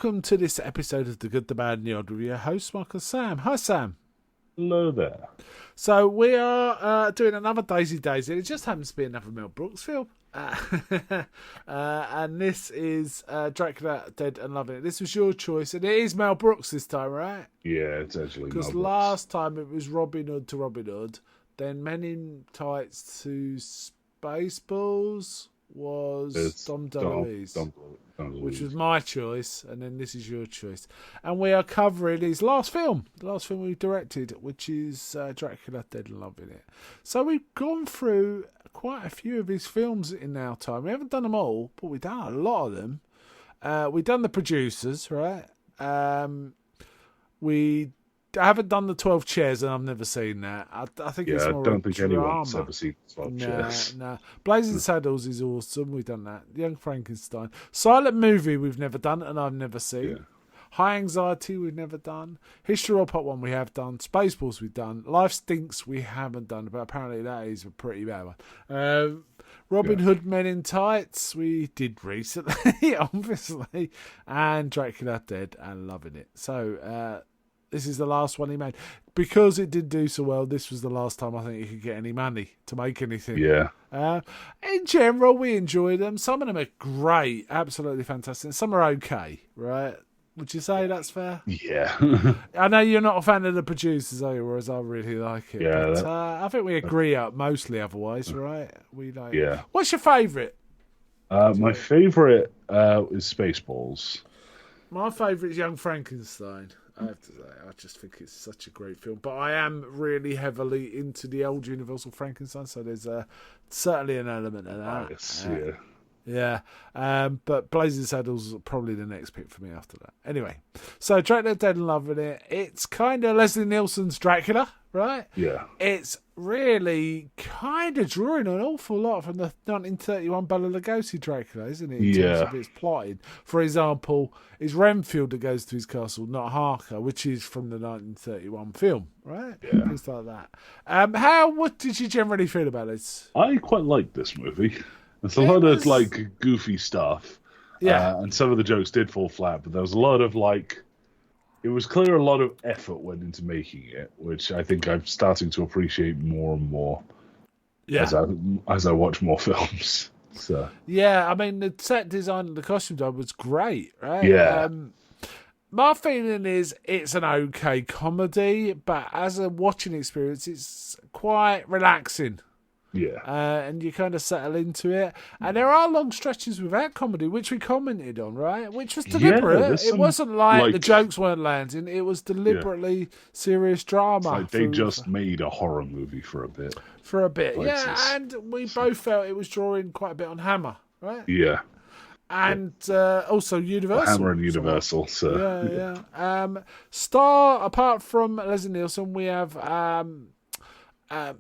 welcome to this episode of The Good, the Bad and the Odd with your host, Michael Sam. Hi, Sam. Hello there. So we are doing another Daisy Daisy. It just happens to be another Mel Brooks film. And this is Dracula, Dead and Loving It. This was your choice, and it is Mel Brooks this time, right? Yeah, it's actually because Mel last time it was Robin Hood to Robin Hood, then Men in Tights to Spaceballs was Dom DeLuise, which was my choice, and then this is your choice. And we are covering his last film, the last film we directed, which is Dracula, Dead and Loving It. So we've gone through quite a few of his films in our time. We haven't done them all, but we've done a lot of them. We've done The Producers, right? We haven't done The 12 Chairs, and I've never seen that. I think it's more I don't think drama. anyone's ever seen 12 Chairs. No. Blazing Saddles is awesome. We've done that. Young Frankenstein. Silent Movie we've never done, and I've never seen. Yeah. High Anxiety we've never done. History of Part 1 we have done. Spaceballs we've done. Life Stinks we haven't done, but apparently that is a pretty bad one. Robin Hood, Men in Tights we did recently, obviously. And Dracula, Dead and Loving It. So this is the last one he made. Because it did do so well, this was the last time I think he could get any money to make anything. Yeah. In general, we enjoy them. Some of them are great, absolutely fantastic. Some are okay, right? Would you say that's fair? Yeah. I know you're not a fan of The Producers, are you? Whereas I really like it. Yeah, but I think we agree mostly otherwise, right? We like. Yeah. What's your favourite? My favourite is Spaceballs. My favourite is Young Frankenstein. I have to say, I just think it's such a great film. But I am really heavily into the old Universal Frankenstein, so there's certainly an element of that. Nice, Yeah, but Blazing Saddles is probably the next pick for me after that. Anyway, so Dracula, Dead and Loving It. It's kind of Leslie Nielsen's Dracula, right? Yeah. It's really kind of drawing an awful lot from the 1931 Bela Lugosi Dracula, isn't it? In terms of its plotting. For example, it's Renfield that goes to his castle, not Harker, which is from the 1931 film, right? Yeah. Things like that. What did you generally feel about this? I quite like this movie. There's a lot of like goofy stuff. Yeah. And some of the jokes did fall flat, but there was a lot of like, it was clear a lot of effort went into making it, which I think I'm starting to appreciate more and more as I watch more films. So yeah, I mean the set design and the costume design was great, right? Yeah. My feeling is it's an okay comedy, but as a watching experience, it's quite relaxing. Yeah. And you kind of settle into it. And there are long stretches without comedy, which we commented on, right? Which was deliberate. It wasn't like the jokes weren't landing. It was deliberately serious drama. Like they just made a horror movie for a bit. And we both felt it was drawing quite a bit on Hammer, right? Yeah. And also Universal. Hammer and Universal. So. Yeah. Star, apart from Leslie Nielsen, we have...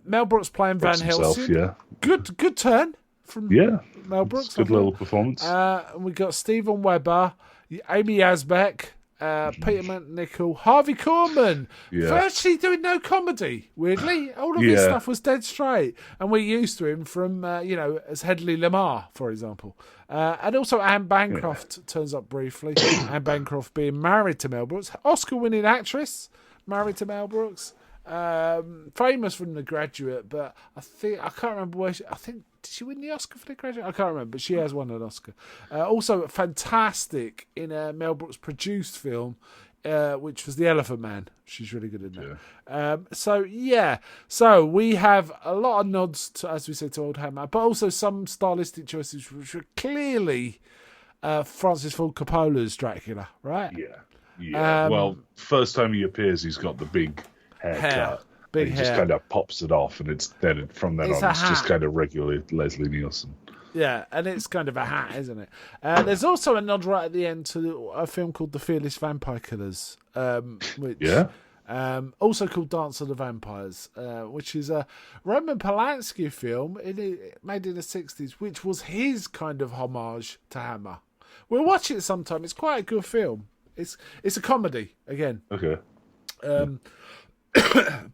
Mel Brooks playing Van Helsing. Himself, Good turn from Mel Brooks. Good little performance. We got Steven Weber, Amy Asbeck, Peter McNichol, Harvey Korman. Virtually doing no comedy, weirdly. All of his stuff was dead straight. And we're used to him from, as Hedley Lamar, for example. And also Anne Bancroft turns up briefly. Anne Bancroft being married to Mel Brooks. Oscar-winning actress, married to Mel Brooks. Famous from The Graduate, but I can't remember where did she win the Oscar for The Graduate? I can't remember, but she has won an Oscar. Also fantastic in a Mel Brooks produced film, which was The Elephant Man. She's really good in that. So we have a lot of nods to, as we said, to Old Hammer, but also some stylistic choices which were clearly Francis Ford Coppola's Dracula, right? Yeah. Well, first time he appears, he's got the big haircut. Big hair. He just kind of pops it off, and it's then from then on, it's just kind of regular Leslie Nielsen. Yeah, and it's kind of a hat, isn't it? There's also a nod right at the end to a film called The Fearless Vampire Killers, which also called Dance of the Vampires, which is a Roman Polanski film made in the 60s, which was his kind of homage to Hammer. We'll watch it sometime. It's quite a good film. It's a comedy, again. Okay.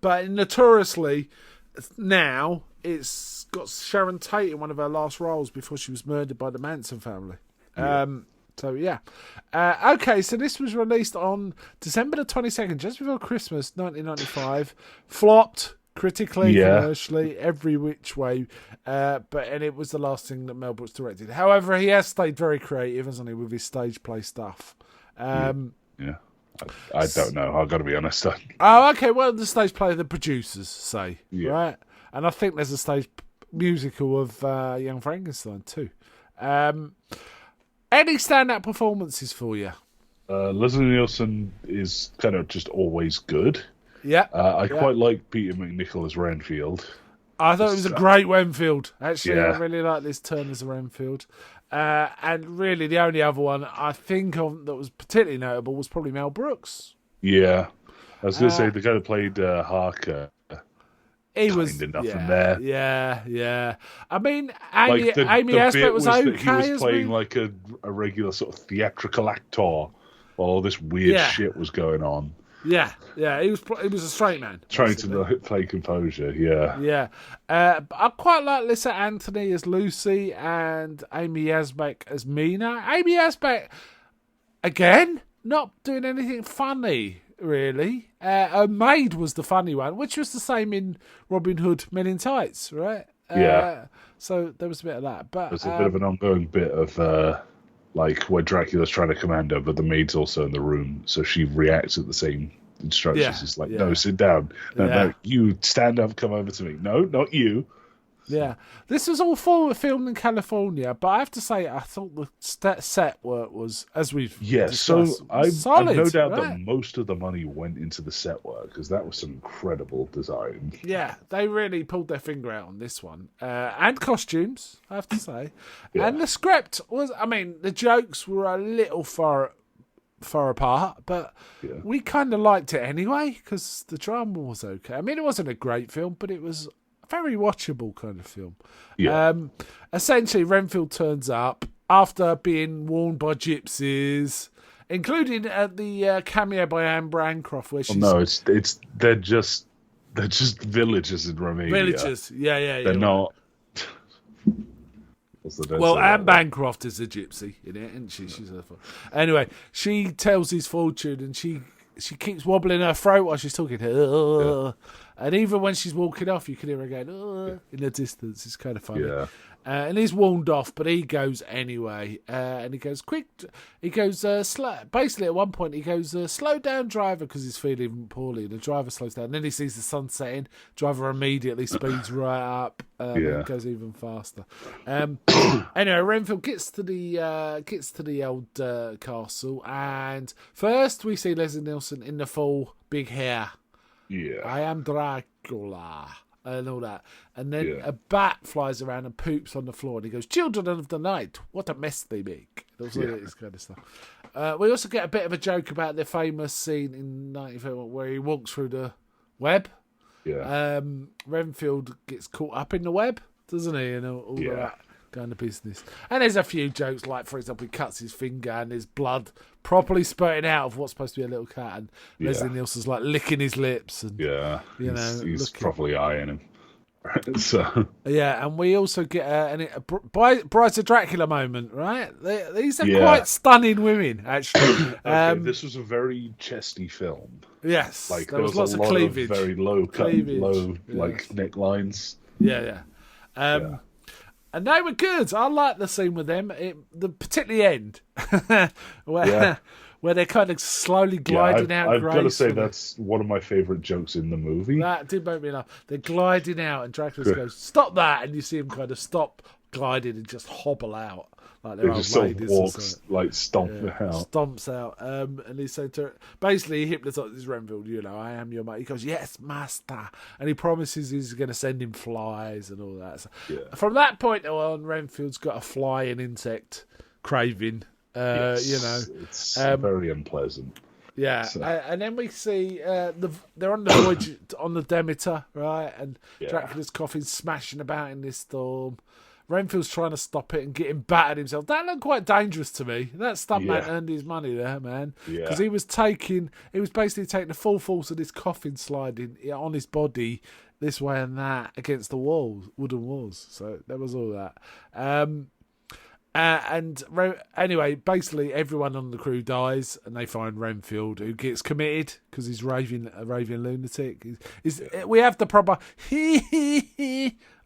But notoriously, now it's got Sharon Tate in one of her last roles before she was murdered by the Manson family. So, yeah. Okay, so this was released on December the 22nd, just before Christmas, 1995. Flopped critically, commercially, every which way. And it was the last thing that Mel Brooks directed. However, he has stayed very creative, hasn't he, with his stage play stuff. Yeah. I don't know. I've got to be honest. Oh, okay. Well, the stage play the producers say, right? And I think there's a stage musical of Young Frankenstein too. Any standout performances for you? Leslie Nielsen is kind of just always good. Yeah. I quite like Peter McNichol as Renfield. I thought it was a great Renfield. Actually, I really like this turn as a Renfield. And really, the only other one I think of that was particularly notable was probably Mel Brooks. Yeah. I was going to say the guy that played Harker. He was nothing there. Yeah. I mean, Amy Asbett was okay. He was playing like a regular sort of theatrical actor while all this weird shit was going on. Yeah. He was a straight man. Trying to play composure, Yeah. I quite like Lisa Anthony as Lucy and Amy Asbeck as Mina. Amy Asbeck, again, not doing anything funny, really. Her maid was the funny one, which was the same in Robin Hood Men in Tights, right? So there was a bit of that. But there's a bit of an ongoing bit of... like where Dracula's trying to command her, but the maid's also in the room, so she reacts at the same instructions. It's like, no, sit down. No, you stand up, come over to me. No, not you. Yeah. This was all filmed in California, but I have to say, I thought the set work was, as we've discussed, so I've no doubt right? that most of the money went into the set work, because that was some incredible design. Yeah, they really pulled their finger out on this one. And costumes, I have to say. Yeah. And the script was, I mean, the jokes were a little far apart, but we kind of liked it anyway, because the drama was okay. I mean, it wasn't a great film, but it was very watchable kind of film. Yeah. Essentially, Renfield turns up after being warned by gypsies, including the cameo by Anne Bancroft, where she's... they're just villagers in Romania. Villagers, yeah. They're not... Well, Anne Bancroft is a gypsy in it, isn't she? She's anyway, she tells his fortune, and she keeps wobbling her throat while she's talking. And even when she's walking off, you can hear her going in the distance. It's kind of funny. Yeah. And he's warned off, but he goes anyway. And he goes, quick. He goes, slow. Basically, at one point, he goes, slow down, driver, because he's feeling poorly. The driver slows down. And then he sees the sun setting. Driver immediately speeds right up. And goes even faster. Anyway, Renfield gets to the old castle. And first, we see Leslie Nielsen in the full big hair. Yeah. I am Dracula. And all that. And then a bat flies around and poops on the floor. And he goes, children of the night, what a mess they make. This kind of stuff. We also get a bit of a joke about the famous scene in 19film where he walks through the web. Yeah. Renfield gets caught up in the web, doesn't he? And all that kind of business. And there's a few jokes, like, for example, he cuts his finger and there's blood properly spurting out of what's supposed to be a little cat. And Leslie Nielsen's like licking his lips. And, he's properly eyeing him. So and we also get a Brides of Dracula moment, right? These are quite stunning women, actually. This was a very chesty film. Yes, like there was lots of cleavage, of very low cut, like necklines. And they were good. I like the scene with them, particularly the end, where they're kind of slowly gliding out. I've got to say that's one of my favourite jokes in the movie. That did make me laugh. They're gliding out, and Dracula goes, "Stop that!" And you see him kind of stop gliding and just hobble out. Like he just sort of walks, stomps out. And he said to her, basically, he hypnotises Renfield, I am your mate. He goes, yes, master. And he promises he's going to send him flies and all that. So from that point on, Renfield's got a fly and insect craving. It's very unpleasant. Yeah, so. And then we see they're on the voyage on the Demeter, right? And Dracula's coffin smashing about in this storm. Renfield's trying to stop it and getting battered himself. That looked quite dangerous to me. That stuntman earned his money there, man. Because he was basically taking the full force of this coffin sliding on his body this way and that against the walls, wooden walls. So there was all that. Anyway, basically everyone on the crew dies, and they find Renfield, who gets committed because he's a raving lunatic. We have the proper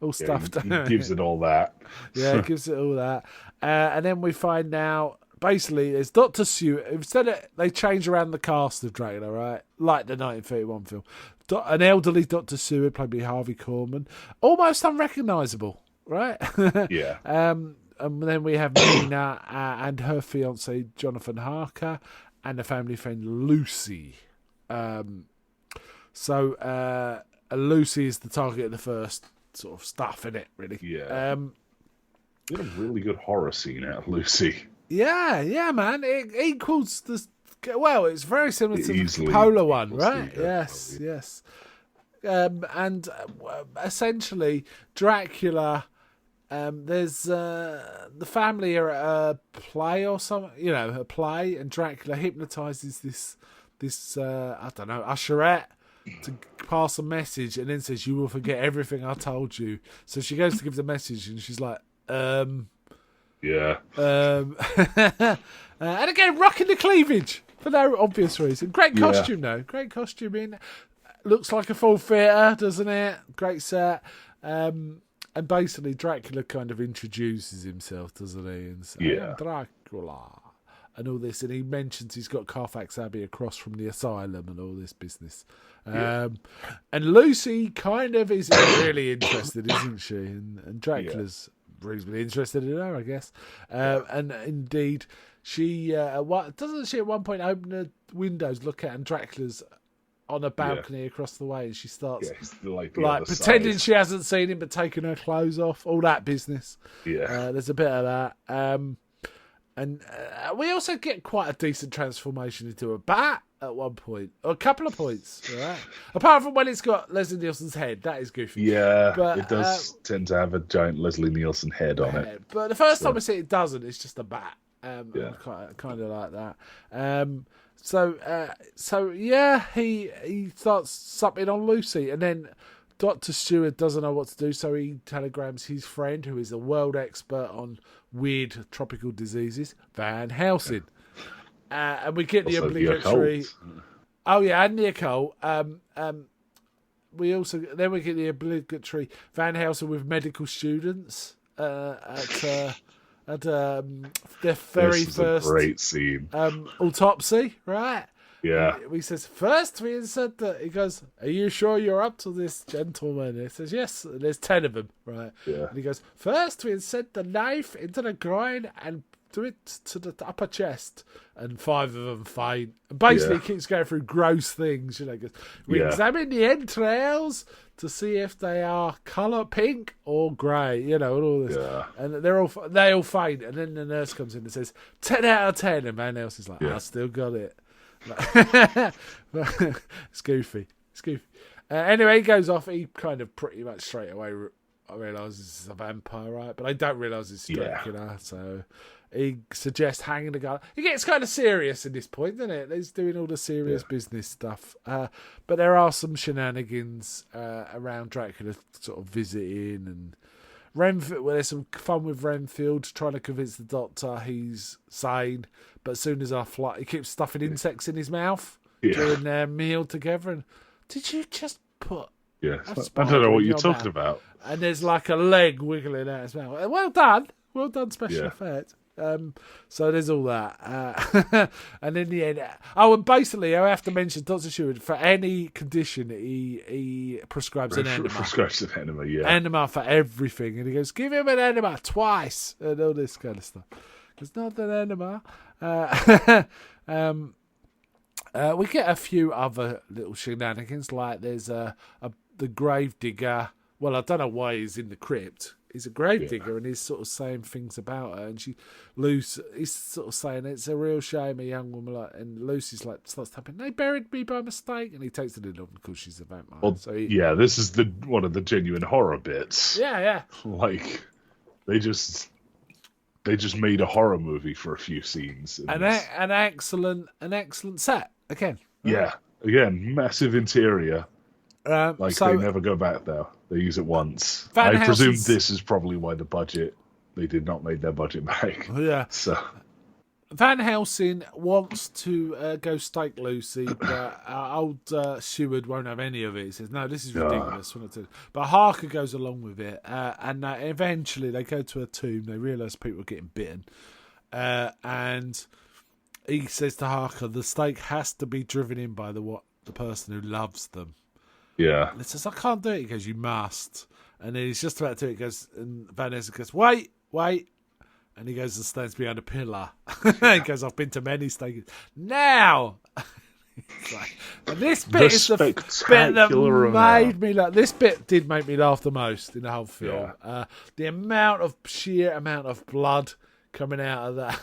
all stuffed. He gives it all that. Yeah, gives it all that. And then we find out basically it's Dr. Seward. Instead of they change around the cast of Dracula, right? Like the 1931 film, an elderly Dr. Seward played by Harvey Korman, almost unrecognisable, right? Yeah. And then we have Nina and her fiance Jonathan Harker and a family friend Lucy. So Lucy is the target of the first sort of stuff in it, really. Yeah. Did a really good horror scene out of Lucy. Yeah, man. It equals the. Well, it's very similar to the Polar one, right? Yes. And essentially, Dracula. There's the family are at a play or something, a play, and Dracula hypnotizes this I don't know, usherette to pass a message, and then says, "You will forget everything I told you." So she goes to give the message, and she's like, yeah. And again, rocking the cleavage for no obvious reason. Great costume, though. Great costume in. Looks like a full theatre, doesn't it? Great set. And basically, Dracula kind of introduces himself, doesn't he? And says, "I am Dracula," and all this. And he mentions he's got Carfax Abbey across from the asylum and all this business. And Lucy kind of is really interested, isn't she? And Dracula's reasonably interested in her, I guess. And indeed, she doesn't she at one point open the windows, look out, and Dracula's on a balcony across the way, and she starts like pretending she hasn't seen him but taking her clothes off, all that business. There's a bit of that, and we also get quite a decent transformation into a bat at one point, or a couple of points, right? Apart from when it's got Leslie Nielsen's head, that is goofy. But it does tend to have a giant Leslie Nielsen head on it. But the first time we see it doesn't. It's just a bat. Kind of like that. So he starts supping on Lucy, and then Dr. Seward doesn't know what to do, so he telegrams his friend, who is a world expert on weird tropical diseases, Van Helsing. And we get the obligatory. And the occult. We get the obligatory Van Helsing with medical students at their very first great scene. Autopsy, right? Yeah. He says, first we said that. He goes, "Are you sure you're up to this, gentleman?" And he says, "Yes." And there's 10 of them, right? Yeah. And he goes, "First we insert the knife into the groin and do it to the upper chest." And 5 of them faint. And basically, he keeps going through gross things. He goes, "We examine the entrails to see if they are colour pink or grey," and all this. Yeah. And they all faint. And then the nurse comes in and says, 10 out of 10. And man else is like, "I still got it." It's goofy. Anyway, he goes off. He kind of pretty much straight away realises it's a vampire, right? But I don't realise it's Dracula. So he suggests hanging the guy. It gets kind of serious at this point, doesn't it? He's doing all the serious business stuff. But there are some shenanigans around Dracula sort of visiting, and Renfield. Well, there's some fun with Renfield trying to convince the doctor he's sane. But as soon as he keeps stuffing insects in his mouth during their meal together. And did you just put? Yeah, I don't know what you're talking about. And there's like a leg wiggling out his mouth. Well done, special effect. So there's all that. And in the end, and basically, I have to mention Dr. Seward, for any condition, he prescribes an enema. Prescribes an enema, Enema for everything. And he goes, "Give him an enema twice," and all this kind of stuff. It's not an enema. We get a few other little shenanigans, like there's the grave digger. Well, I don't know why he's in the crypt. He's a grave digger, and he's sort of saying things about her, and he's sort of saying it's a real shame a young woman and Lucy's like starts tapping, "They buried me by mistake," and he takes it in because she's a vampire. Well, so this is one of the genuine horror bits. Yeah. Like they just made a horror movie for a few scenes. An excellent set again. Right? Yeah, again, massive interior. They never go back there. They use it once. I presume this is probably why the budget they did not make their budget back. Yeah. So Van Helsing wants to go stake Lucy, but old Seward won't have any of it. He says, no, this is ridiculous. But Harker goes along with it, and eventually they go to a tomb. They realise people are getting bitten. And he says to Harker, the stake has to be driven in by the person who loves them. Yeah. And he says, I can't do it. He goes, you must. And then he's just about to do it. He goes, and Van Helsing goes, wait. And he goes and stands behind a pillar. He goes, I've been to many stakes. Now! And this bit is the bit that made me laugh. This bit did make me laugh the most in the whole film. Yeah. The sheer amount of blood coming out of that.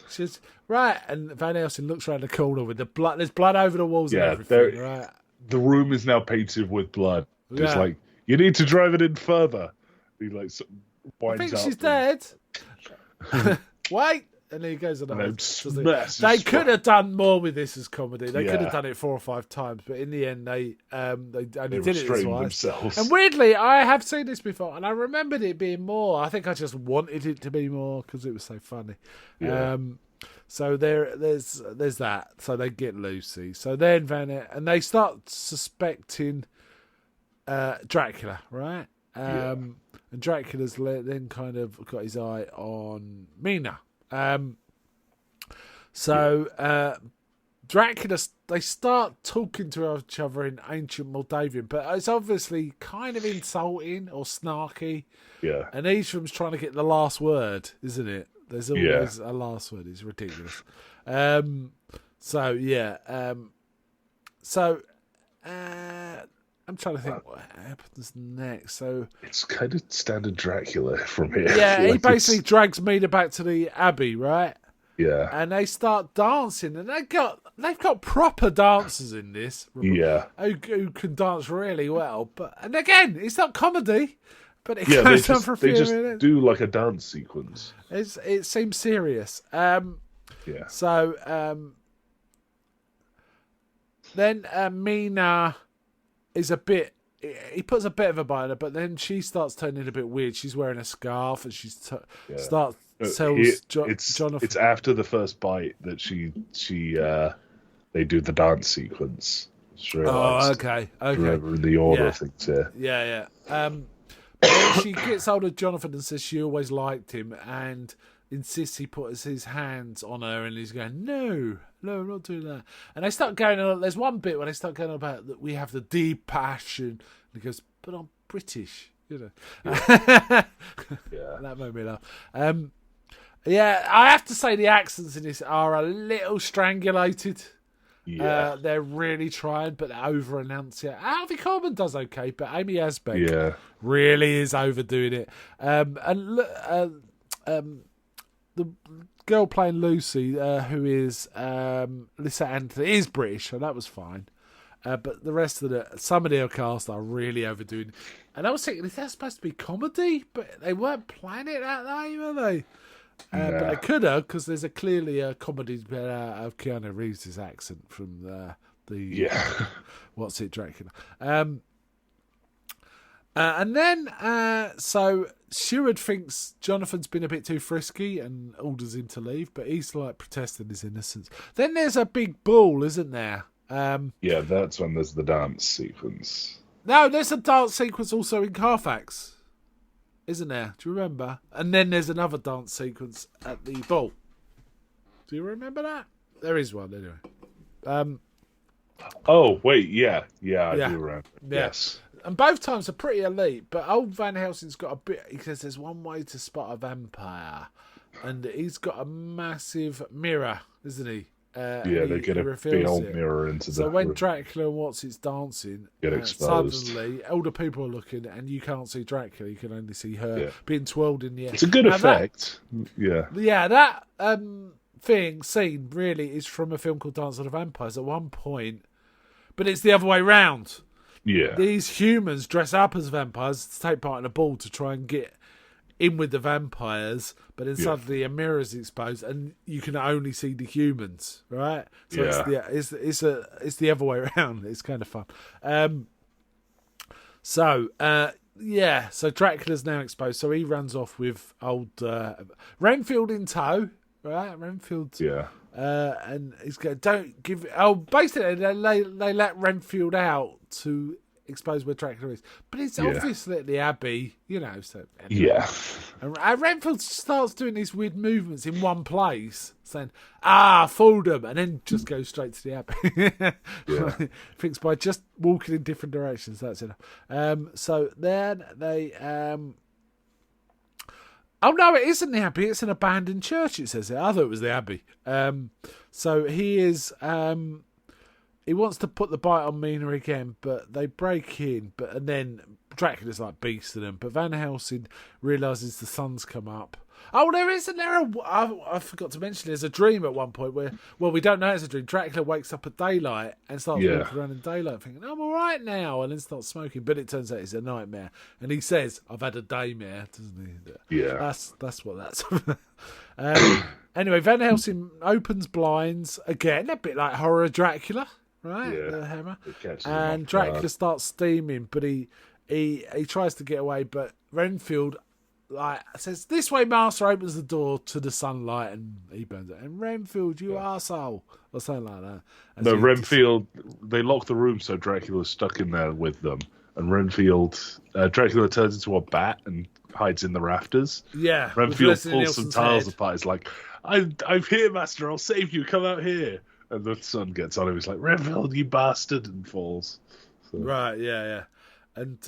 She says, right. And Van Helsing looks around the corner with the blood. There's blood over the walls and everything. Right? The room is now painted with blood. Just like, you need to drive it in further. He winds I think up she's dead. Wait, and he goes on. They could have done more with this as comedy. They could have done it 4 or 5 times, but in the end, they only did it twice. And weirdly, I have seen this before, and I remembered it being more. I think I just wanted it to be more because it was so funny. Yeah. So there's that. So they get Lucy. So then and they start suspecting Dracula, right? And Dracula's then kind of got his eye on Mina. Dracula, they start talking to each other in ancient Moldavian, but it's obviously kind of insulting or snarky. Yeah. And each of them's trying to get the last word, isn't it? There's always a last word. It's ridiculous. I'm trying to think what happens next. So it's kind of standard Dracula from here. Yeah, he basically drags Mina back to the abbey, right? Yeah. And they start dancing, and they've got proper dancers in this. Who can dance really well. And again, it's not comedy, but it goes on for a few minutes. They just do like a dance sequence. It seems serious. So then Mina is he puts a bit of a bite on her, but then she starts turning a bit weird. She's wearing a scarf, and she tells Jonathan. It's after the first bite that they do the dance sequence. Okay. Remember the order of things here. Yeah. But then she gets hold of Jonathan and says she always liked him, and insists he puts his hands on her, and he's going, no, I'm not doing that. And they start going on. There's one bit where they start going about that we have the deep passion. And he goes, but I'm British, you know. That made me laugh. I have to say the accents in this are a little strangulated. They're really trying, but they over-enunciate. Harvey Korman does okay, but Amy Asbeck really is overdoing it. The girl playing Lucy, who is Lisa Anthony, is British, so that was fine. But the rest of some of the cast are really overdoing it. And I was thinking, is that supposed to be comedy? But they weren't planning it that way, were they? But they could have, because there's clearly a comedy of Keanu Reeves' accent from the what's it, Dracula. And then, so Seward thinks Jonathan's been a bit too frisky and orders him to leave, but he's like protesting his innocence. Then there's a big ball, isn't there? That's when there's the dance sequence. No, there's a dance sequence also in Carfax, isn't there? Do you remember? And then there's another dance sequence at the ball. Do you remember that? There is one, anyway. Oh, wait, I do remember. Yes. And both times are pretty elite, but old Van Helsing's got a bit. He says there's one way to spot a vampire, and he's got a massive mirror, isn't he? They get a big old mirror into the. So when Dracula and what's it's dancing, get exposed. Suddenly all the people are looking, and you can't see Dracula. You can only see her being twirled in the air. It's a good effect. That scene really is from a film called Dance of the Vampires at one point, but it's the other way round. Yeah. These humans dress up as vampires to take part in a ball to try and get in with the vampires, but then suddenly a mirror is exposed and you can only see the humans, right? So it's the other way around. It's kind of fun. Yeah, so Dracula's now exposed. So he runs off with old Renfield in tow, right? Renfield. Yeah. And he's going, don't give. Oh, basically, they let Renfield out to expose where Dracula is. But it's obviously at the Abbey, So anyway. Yeah. And Renfield starts doing these weird movements in one place, saying, fooled him, and then just goes straight to the Abbey. Thinks by just walking in different directions, that's enough. So then they... Oh, no, it isn't the Abbey. It's an abandoned church, it says. I thought it was the Abbey. So he is... he wants to put the bite on Mina again, but they break in. And then Dracula's like beasting them. But Van Helsing realises the sun's come up. Oh, I forgot to mention there's a dream at one point where, well, we don't know it's a dream. Dracula wakes up at daylight and starts walking around in daylight thinking, I'm all right now, and then starts smoking. But it turns out it's a nightmare. And he says, I've had a daymare, doesn't he? Yeah. That's what that's. Anyway, Van Helsing opens blinds again, a bit like horror Dracula, right? Yeah. The hammer. And Dracula starts steaming, but he tries to get away, but Renfield says, this way, master, opens the door to the sunlight, and he burns it. And Renfield, you arsehole, or something like that. No, Renfield, they lock the room so Dracula's stuck in there with them. And Dracula turns into a bat and hides in the rafters. Yeah. Renfield pulls some tiles apart. He's like, I'm here, master, I'll save you, come out here. And the sun gets on him, he's like, Renfield, you bastard, and falls. So. Right, yeah. And,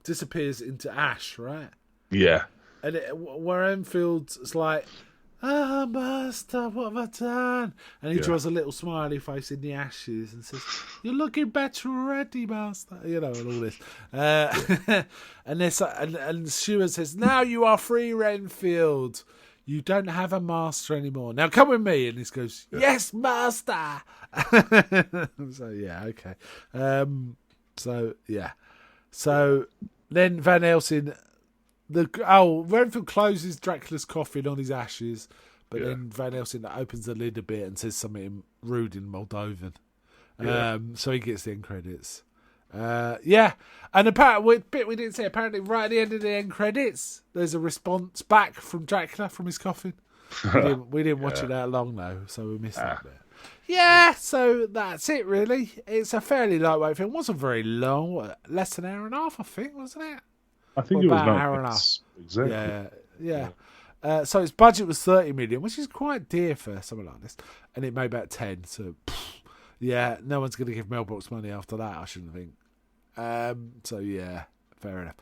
disappears into ash, right? Yeah. And where Enfield's like, master, what have I done? And he draws a little smiley face in the ashes and says, you're looking better already, master. And all this. And Stewart says, now you are free, Renfield. You don't have a master anymore. Now come with me. And he goes, yes, master. Okay. So then Van Helsing... Renfield closes Dracula's coffin on his ashes, but then Van Helsing opens the lid a bit and says something rude in Moldovan. So he gets the end credits. And apparently, bit we didn't say, apparently right at the end of the end credits, there's a response back from Dracula from his coffin. We didn't watch it that long though, so we missed that bit. Yeah, so that's it really. It's a fairly lightweight film. It wasn't very long, less than an hour and a half, I think, wasn't it? I think it was about an hour and a half. Exactly. Yeah. So its budget was 30 million, which is quite dear for something like this, and it made about 10. So, no one's going to give Mel Brooks money after that, I shouldn't think. Fair enough.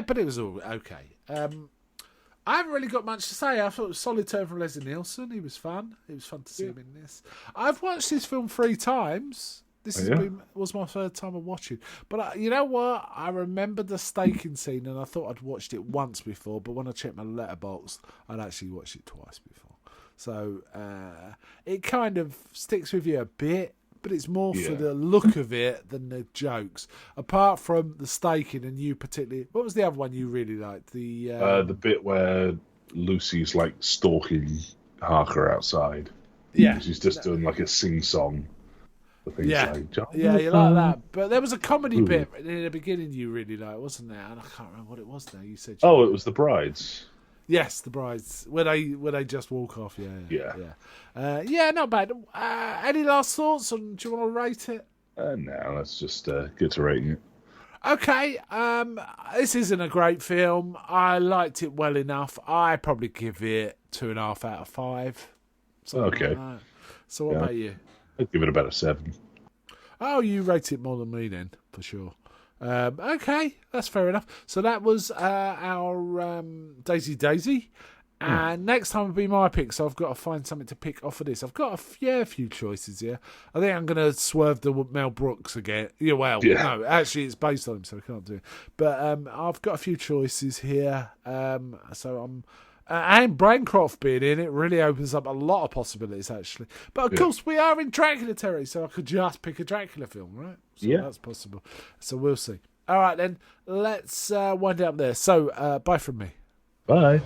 But it was all okay. I haven't really got much to say. I thought it was a solid turn from Leslie Nielsen. He was fun. It was fun to see him in this. I've watched this film 3 times. This was my third time of watching. But you know what? I remember the staking scene and I thought I'd watched it once before, but when I checked my letterbox, I'd actually watched it twice before. So it kind of sticks with you a bit, but it's more for the look of it than the jokes. Apart from the staking and you particularly... What was the other one you really liked? The bit where Lucy's like stalking Harker outside. Yeah. She's just doing like a sing-song. You like that. But there was a comedy bit in the beginning you really liked, wasn't there? And I can't remember what it was now. You said... it was The Brides. Yes, The Brides. When they just walk off, not bad. Any last thoughts? Do you want to rate it? No, let's just get to rating it. Okay, this isn't a great film. I liked it well enough. I probably give it 2.5 out of 5. Okay. Like so what about you? I'd give it about a 7. Oh, you rate it more than me then, for sure. Okay, that's fair enough. So that was our Daisy. And next time will be my pick, so I've got to find something to pick off of this. I've got a few choices here. I think I'm going to swerve the Mel Brooks again. No, actually it's based on him, so I can't do it. But I've got a few choices here. So I'm... and Braincroft being in it really opens up a lot of possibilities, actually. But of course, we are in Dracula territory, so I could just pick a Dracula film, right? So that's possible. So we'll see. All right, then, let's wind it up there. So, bye from me. Bye.